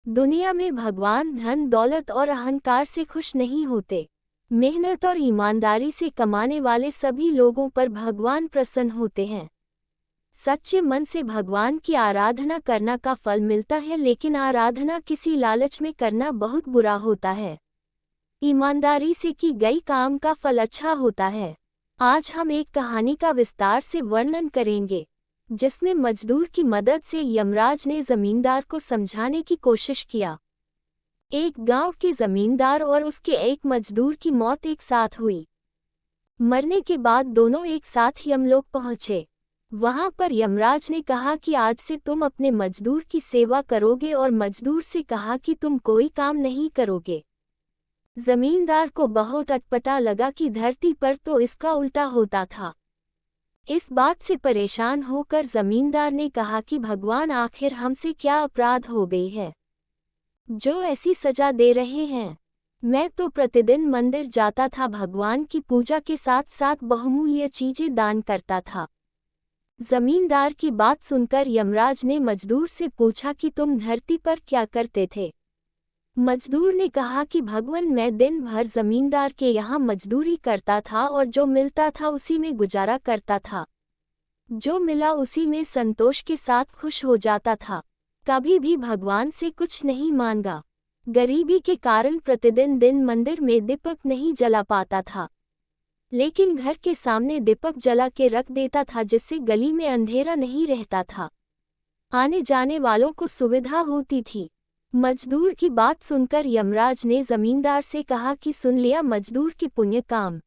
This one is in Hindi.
दुनिया में भगवान धन दौलत और अहंकार से खुश नहीं होते। मेहनत और ईमानदारी से कमाने वाले सभी लोगों पर भगवान प्रसन्न होते हैं। सच्चे मन से भगवान की आराधना करना का फल मिलता है, लेकिन आराधना किसी लालच में करना बहुत बुरा होता है। ईमानदारी से की गई काम का फल अच्छा होता है। आज हम एक कहानी का विस्तार से वर्णन करेंगे, जिसमें मजदूर की मदद से यमराज ने जमींदार को समझाने की कोशिश किया। एक गांव के जमींदार और उसके एक मजदूर की मौत एक साथ हुई। मरने के बाद दोनों एक साथ यमलोक पहुंचे। वहां पर यमराज ने कहा कि आज से तुम अपने मजदूर की सेवा करोगे, और मजदूर से कहा कि तुम कोई काम नहीं करोगे। जमींदार को बहुत अटपटा लगा कि धरती पर तो इसका उल्टा होता था। इस बात से परेशान होकर जमींदार ने कहा कि भगवान, आखिर हमसे क्या अपराध हो गई है जो ऐसी सजा दे रहे हैं। मैं तो प्रतिदिन मंदिर जाता था, भगवान की पूजा के साथ साथ बहुमूल्य चीजें दान करता था। जमींदार की बात सुनकर यमराज ने मजदूर से पूछा कि तुम धरती पर क्या करते थे। मजदूर ने कहा कि भगवान, मैं दिन भर जमींदार के यहाँ मजदूरी करता था और जो मिलता था उसी में गुजारा करता था। जो मिला उसी में संतोष के साथ खुश हो जाता था। कभी भी भगवान से कुछ नहीं मांगा। गरीबी के कारण प्रतिदिन दिन मंदिर में दीपक नहीं जला पाता था, लेकिन घर के सामने दीपक जला के रख देता था, जिससे गली में अंधेरा नहीं रहता था। आने जाने वालों को सुविधा होती थी। मजदूर की बात सुनकर यमराज ने जमींदार से कहा कि सुन लिया मजदूर के पुण्य काम।